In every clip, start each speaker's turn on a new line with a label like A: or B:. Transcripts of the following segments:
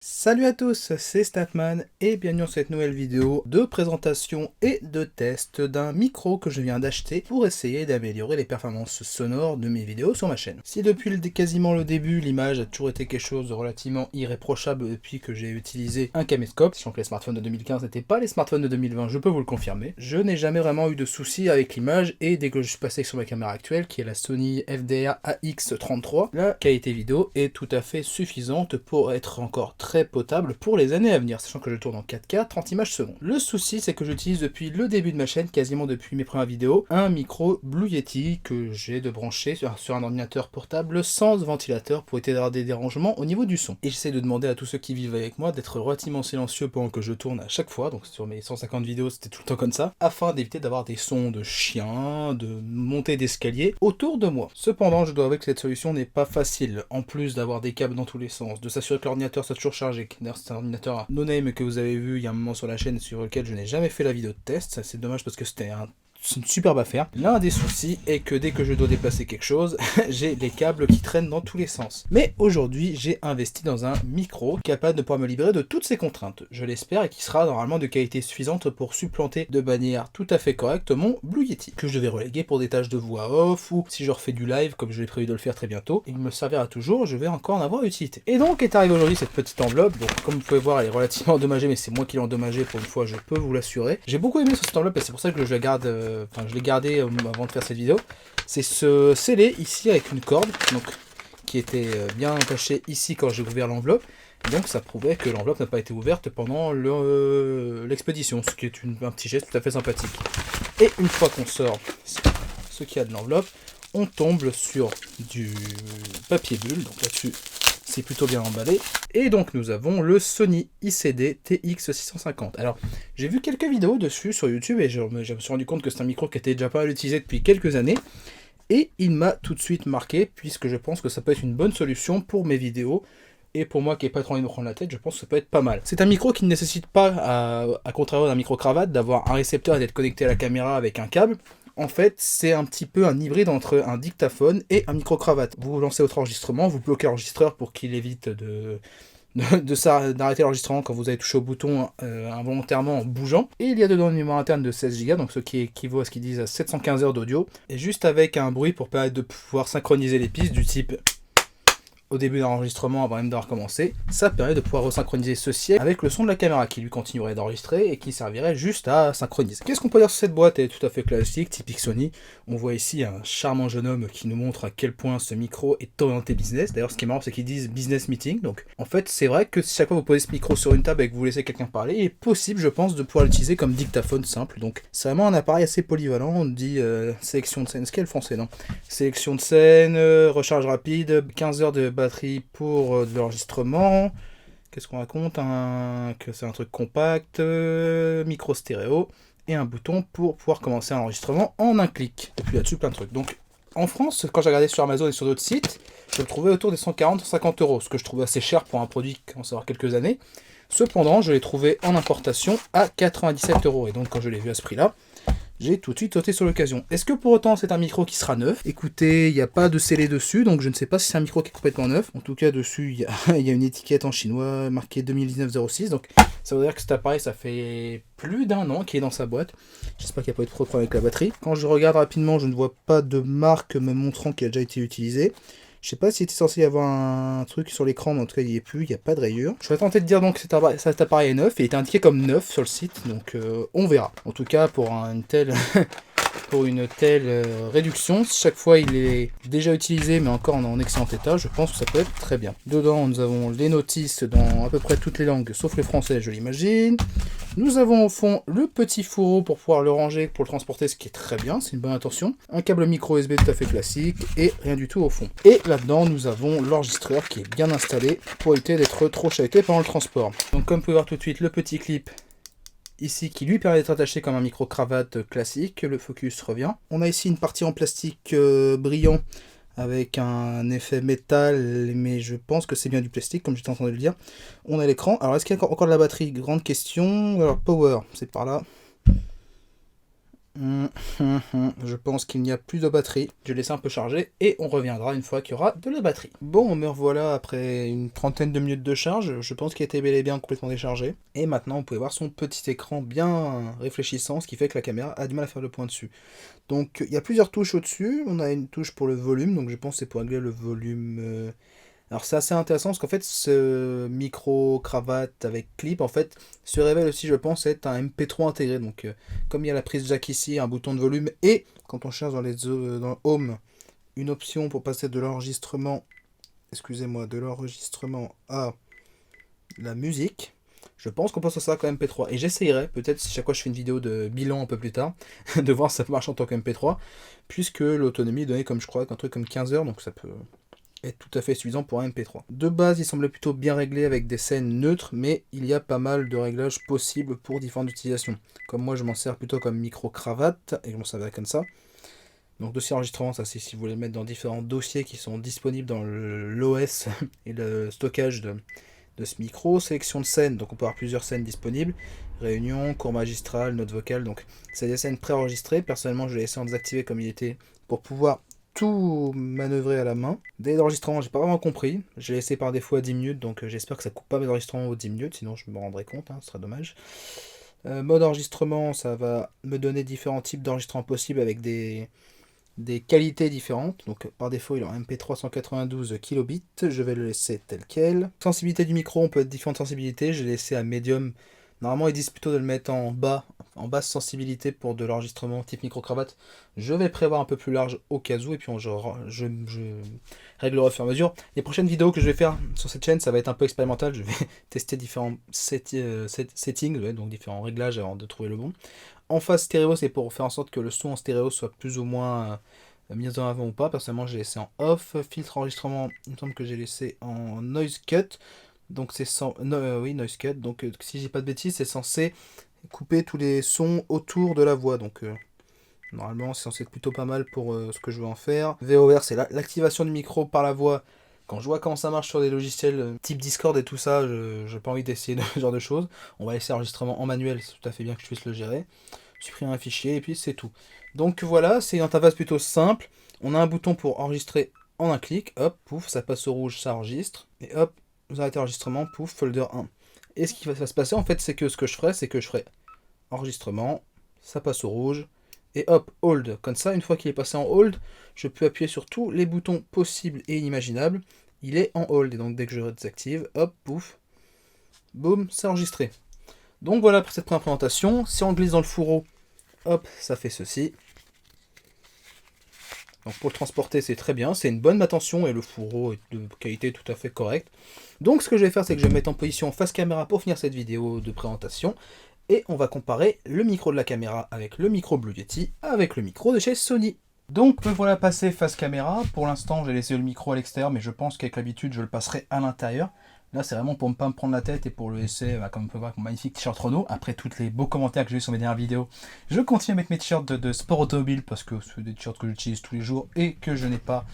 A: Salut à tous, c'est Statman et bienvenue dans cette nouvelle vidéo de présentation et de test d'un micro que je viens d'acheter pour essayer d'améliorer les performances sonores de mes vidéos sur ma chaîne. Si depuis quasiment le début l'image a toujours été quelque chose de relativement irréprochable depuis que j'ai utilisé un caméscope, sachant que les smartphones de 2015 n'étaient pas les smartphones de 2020, je peux vous le confirmer, je n'ai jamais vraiment eu de soucis avec l'image et dès que je suis passé sur ma caméra actuelle qui est la Sony FDR AX33, la qualité vidéo est tout à fait suffisante pour être encore très potable pour les années à venir, sachant que je tourne en 4K 30 images secondes. Le souci, c'est que j'utilise depuis le début de ma chaîne, quasiment depuis mes premières vidéos, un micro Blue Yeti que j'ai de brancher sur un ordinateur portable sans ventilateur pour éviter d'avoir des dérangements au niveau du son. Et j'essaie de demander à tous ceux qui vivent avec moi d'être relativement silencieux pendant que je tourne à chaque fois, donc sur mes 150 vidéos c'était tout le temps comme ça, afin d'éviter d'avoir des sons de chiens, de montée d'escalier autour de moi. Cependant, je dois avouer que cette solution n'est pas facile, en plus d'avoir des câbles dans tous les sens, de s'assurer que l'ordinateur soit toujours chargé. D'ailleurs, c'est un ordinateur no-name que vous avez vu il y a un moment sur la chaîne sur lequel je n'ai jamais fait la vidéo de test. C'est dommage parce que c'est une superbe affaire. L'un des soucis est que dès que je dois déplacer quelque chose, j'ai les câbles qui traînent dans tous les sens. Mais aujourd'hui, j'ai investi dans un micro capable de pouvoir me libérer de toutes ces contraintes, je l'espère, et qui sera normalement de qualité suffisante pour supplanter de manière tout à fait correcte mon Blue Yeti, que je vais reléguer pour des tâches de voix off, ou si je refais du live, comme je l'ai prévu de le faire très bientôt, il me servira toujours, je vais encore en avoir utilité. Et donc est arrivée aujourd'hui cette petite enveloppe, donc comme vous pouvez voir, elle est relativement endommagée, mais c'est moi qui l'ai endommagée pour une fois, je peux vous l'assurer. J'ai beaucoup aimé cette enveloppe et c'est pour ça que je la garde. Je l'ai gardé avant de faire cette vidéo, c'est ce scellé ici avec une corde, donc qui était bien attachée ici quand j'ai ouvert l'enveloppe, donc ça prouvait que l'enveloppe n'a pas été ouverte pendant l'expédition, ce qui est un petit geste tout à fait sympathique. Et une fois qu'on sort ce qu'il y a de l'enveloppe, on tombe sur du papier bulle, donc là-dessus c'est plutôt bien emballé. Et donc nous avons le Sony ICD TX650. Alors j'ai vu quelques vidéos dessus sur YouTube et je me suis rendu compte que c'est un micro qui était déjà pas mal utilisé depuis quelques années. Et il m'a tout de suite marqué puisque je pense que ça peut être une bonne solution pour mes vidéos. Et pour moi qui n'ai pas trop envie de me prendre la tête, je pense que ça peut être pas mal. C'est un micro qui ne nécessite pas, à contrario d'un micro-cravate, d'avoir un récepteur et d'être connecté à la caméra avec un câble. En fait, c'est un petit peu un hybride entre un dictaphone et un micro-cravate. Vous lancez votre enregistrement, vous bloquez l'enregistreur pour qu'il évite d'arrêter l'enregistrement quand vous avez touché au bouton involontairement en bougeant. Et il y a dedans une mémoire interne de 16 Go, donc ce qui équivaut à ce qu'ils disent à 715 heures d'audio. Et juste avec un bruit pour permettre de pouvoir synchroniser les pistes du type au début d'un enregistrement avant même d'avoir commencé, ça permet de pouvoir resynchroniser ceci avec le son de la caméra qui lui continuerait d'enregistrer et qui servirait juste à synchroniser. Qu'est-ce qu'on peut dire sur cette boîte? Elle est tout à fait classique, typique Sony. On voit ici un charmant jeune homme qui nous montre à quel point ce micro est orienté business. D'ailleurs, ce qui est marrant, c'est qu'ils disent business meeting. Donc, en fait, c'est vrai que si chaque fois vous posez ce micro sur une table et que vous laissez quelqu'un parler, il est possible, je pense, de pouvoir l'utiliser comme dictaphone simple. Donc, c'est vraiment un appareil assez polyvalent. On dit sélection de scène, ce qu'est le français, non? Sélection de scène, recharge rapide, 15 heures de batterie pour de l'enregistrement. Qu'est-ce qu'on raconte? Que c'est un truc compact, micro stéréo et un bouton pour pouvoir commencer un enregistrement en un clic. Et puis là-dessus, plein de trucs. Donc en France, quand j'ai regardé sur Amazon et sur d'autres sites, je le trouvais autour des 140-150 euros, ce que je trouvais assez cher pour un produit qui commence à avoir quelques années. Cependant, je l'ai trouvé en importation à 97 euros. Et donc quand je l'ai vu à ce prix-là, j'ai tout de suite sauté sur l'occasion. Est-ce que pour autant c'est un micro qui sera neuf? Écoutez, il n'y a pas de scellé dessus, donc je ne sais pas si c'est un micro qui est complètement neuf. En tout cas, dessus, il y a une étiquette en chinois marquée 2019-06, donc ça veut dire que cet appareil, ça fait plus d'un an qu'il est dans sa boîte. J'espère qu'il n'y a pas eu de problème avec la batterie. Quand je regarde rapidement, je ne vois pas de marque me montrant qu'il a déjà été utilisé. Je sais pas s'il était censé y avoir un truc sur l'écran, mais en tout cas il n'y est plus, il n'y a pas de rayure. Je serais tenté de dire donc que cet appareil est neuf, et il était indiqué comme neuf sur le site, donc on verra. En tout cas pour pour une telle réduction, chaque fois il est déjà utilisé mais encore en excellent état, je pense que ça peut être très bien. Dedans nous avons les notices dans à peu près toutes les langues, sauf le français je l'imagine. Nous avons au fond le petit fourreau pour pouvoir le ranger, pour le transporter, ce qui est très bien, c'est une bonne intention. Un câble micro USB tout à fait classique, et rien du tout au fond. Et là-dedans, nous avons l'enregistreur qui est bien installé pour éviter d'être trop chahuté pendant le transport. Donc comme vous pouvez voir tout de suite, le petit clip ici qui lui permet d'être attaché comme un micro-cravate classique, le focus revient. On a ici une partie en plastique brillant, avec un effet métal, mais je pense que c'est bien du plastique, comme j'étais en train de le dire. On a l'écran. Alors, est-ce qu'il y a encore de la batterie? Grande question. Alors, power, c'est par là. Je pense qu'il n'y a plus de batterie. Je laisse un peu charger et on reviendra une fois qu'il y aura de la batterie. Bon, me revoilà après une trentaine de minutes de charge. Je pense qu'il était bel et bien complètement déchargé. Et maintenant, vous pouvez voir son petit écran bien réfléchissant, ce qui fait que la caméra a du mal à faire le point dessus. Donc, il y a plusieurs touches au-dessus. On a une touche pour le volume, donc je pense que c'est pour régler le volume. Alors c'est assez intéressant parce qu'en fait ce micro cravate avec clip en fait se révèle aussi je pense être un MP3 intégré. Donc comme il y a la prise jack ici, un bouton de volume et quand on cherche dans dans Home une option pour passer de l'enregistrement, excusez-moi, de l'enregistrement à la musique, je pense qu'on passe ça comme MP3 et j'essayerai peut-être si chaque fois je fais une vidéo de bilan un peu plus tard de voir si ça marche en tant que MP3 puisque l'autonomie est donnée comme je crois qu'un truc comme 15 heures donc ça peut est tout à fait suffisant pour un MP3. De base, il semblait plutôt bien réglé avec des scènes neutres, mais il y a pas mal de réglages possibles pour différentes utilisations. Comme moi, je m'en sers plutôt comme micro-cravate, et je m'en servirai comme ça. Donc dossier enregistrement, ça c'est si vous voulez le mettre dans différents dossiers qui sont disponibles dans l'OS et le stockage de ce micro. Sélection de scènes, donc on peut avoir plusieurs scènes disponibles. Réunion, cours magistral, note vocale, donc c'est des scènes préenregistrées. Personnellement, je l'ai laissé en désactiver comme il était pour pouvoir tout manœuvrer à la main. Délai d'enregistrement, j'ai pas vraiment compris. J'ai laissé par défaut à 10 minutes, donc j'espère que ça coupe pas mes enregistrements aux 10 minutes, sinon je me rendrai compte, ce serait dommage. Mode enregistrement, ça va me donner différents types d'enregistrements possibles avec des qualités différentes. Donc par défaut, il est en MP3 192 kilobits. Je vais le laisser tel quel. Sensibilité du micro, on peut être différentes sensibilités. J'ai laissé à médium. Normalement, ils disent plutôt de le mettre en basse sensibilité pour de l'enregistrement type micro-cravate. Je vais prévoir un peu plus large au cas où, et puis je réglerai au fur et à mesure. Les prochaines vidéos que je vais faire sur cette chaîne, ça va être un peu expérimental. Je vais tester différents settings, ouais, donc différents réglages avant de trouver le bon. En phase stéréo, c'est pour faire en sorte que le son en stéréo soit plus ou moins mis en avant ou pas. Personnellement, j'ai laissé en off. Filtre enregistrement, il me semble que j'ai laissé en noise cut. Donc c'est oui, noise cut. Donc si j'ai pas de bêtises, c'est censé couper tous les sons autour de la voix. Donc normalement, c'est censé être plutôt pas mal pour ce que je veux en faire. VOR, c'est l'activation du micro par la voix. Quand je vois comment ça marche sur des logiciels type Discord et tout ça, je n'ai pas envie d'essayer ce genre de choses. On va laisser l'enregistrement en manuel, c'est tout à fait bien que je puisse le gérer. Supprimer un fichier et puis c'est tout. Donc voilà, c'est une interface plutôt simple. On a un bouton pour enregistrer en un clic. Hop, pouf, ça passe au rouge, ça enregistre. Et hop, vous arrêtez l'enregistrement, pouf, folder 1. Et ce qui va se passer en fait, c'est que ce que je ferai, c'est que je ferai enregistrement, ça passe au rouge. Et hop, hold. Comme ça, une fois qu'il est passé en hold, je peux appuyer sur tous les boutons possibles et inimaginables. Il est en hold. Et donc dès que je désactive, hop, pouf, boum, c'est enregistré. Donc voilà pour cette première présentation. Si on glisse dans le fourreau, hop, ça fait ceci. Donc pour le transporter, c'est très bien. C'est une bonne manutention et le fourreau est de qualité tout à fait correcte. Donc ce que je vais faire, c'est que je vais me mettre en position face caméra pour finir cette vidéo de présentation. Et on va comparer le micro de la caméra avec le micro Blue Yeti avec le micro de chez Sony. Donc me voilà passé face caméra. Pour l'instant, j'ai laissé le micro à l'extérieur, mais je pense qu'avec l'habitude, je le passerai à l'intérieur. Là, c'est vraiment pour ne pas me prendre la tête et pour le laisser, comme on peut voir, mon magnifique t-shirt Renault. Après tous les beaux commentaires que j'ai eu sur mes dernières vidéos, je continue à mettre mes t-shirts de sport automobile parce que c'est des t-shirts que j'utilise tous les jours et que je n'ai pas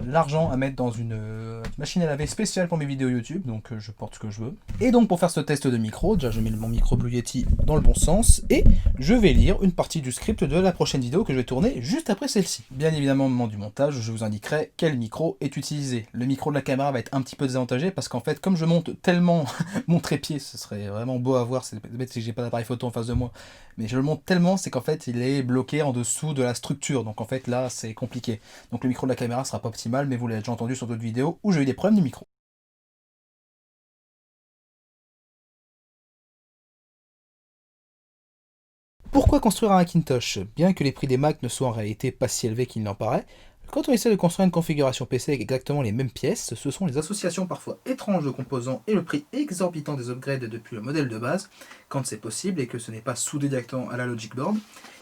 A: l'argent à mettre dans une machine à laver spéciale pour mes vidéos YouTube, donc je porte ce que je veux. Et donc pour faire ce test de micro, déjà je mets mon micro Blue Yeti dans le bon sens, et je vais lire une partie du script de la prochaine vidéo que je vais tourner juste après celle-ci. Bien évidemment au moment du montage, je vous indiquerai quel micro est utilisé. Le micro de la caméra va être un petit peu désavantagé, parce qu'en fait comme je monte tellement mon trépied, ce serait vraiment beau à voir, c'est bête si j'ai pas d'appareil photo en face de moi, mais je le monte tellement, c'est qu'en fait il est bloqué en dessous de la structure, donc en fait là c'est compliqué. Donc le micro de la caméra sera pas optimal, mais vous l'avez déjà entendu sur d'autres vidéos où j'ai eu des problèmes du micro. Pourquoi construire un Macintosh? Bien que les prix des Mac ne soient en réalité pas si élevés qu'il n'en paraît, quand on essaie de construire une configuration PC avec exactement les mêmes pièces, ce sont les associations parfois étranges de composants et le prix exorbitant des upgrades depuis le modèle de base, quand c'est possible et que ce n'est pas soudé directement à la Logic Board,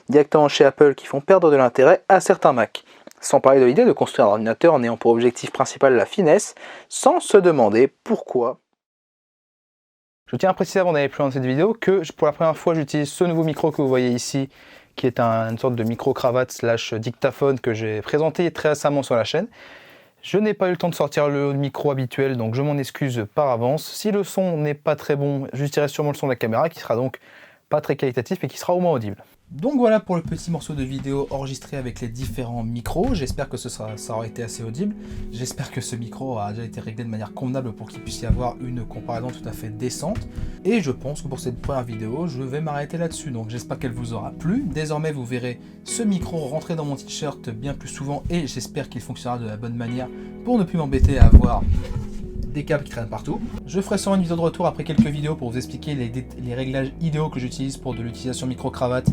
A: directement chez Apple, qui font perdre de l'intérêt à certains Mac. Sans parler de l'idée de construire un ordinateur en ayant pour objectif principal la finesse, sans se demander pourquoi. Je tiens à préciser avant d'aller plus loin dans cette vidéo que pour la première fois j'utilise ce nouveau micro que vous voyez ici, qui est une sorte de micro-cravate slash dictaphone que j'ai présenté très récemment sur la chaîne. Je n'ai pas eu le temps de sortir le micro habituel, donc je m'en excuse par avance. Si le son n'est pas très bon, j'utiliserai sûrement le son de la caméra, qui sera donc
B: pas très qualitatif et qui sera au moins audible.
A: Donc voilà pour le petit morceau de vidéo enregistré avec les différents micros. J'espère que ça aura été assez audible. J'espère que ce micro a déjà été réglé de manière convenable pour qu'il puisse y avoir une comparaison tout à fait décente. Et je pense que pour cette première vidéo, je vais m'arrêter là-dessus. Donc j'espère qu'elle vous aura plu. Désormais, vous verrez ce micro rentrer dans mon t-shirt bien plus souvent et j'espère qu'il fonctionnera de la bonne manière pour ne plus m'embêter à avoir des câbles qui traînent partout. Je ferai sûrement une vidéo de retour après quelques vidéos pour vous expliquer les réglages idéaux que j'utilise pour de l'utilisation micro-cravate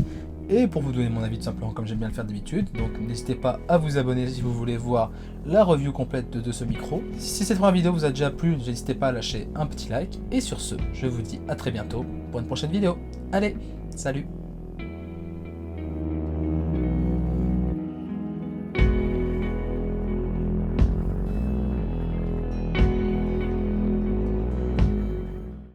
A: et pour vous donner mon avis tout simplement comme j'aime bien le faire d'habitude. Donc n'hésitez pas à vous abonner si vous voulez voir la review complète de ce micro. Si cette première vidéo vous a déjà plu, n'hésitez pas à lâcher un petit like. Et sur ce, je vous dis à très bientôt pour une prochaine vidéo. Allez, salut!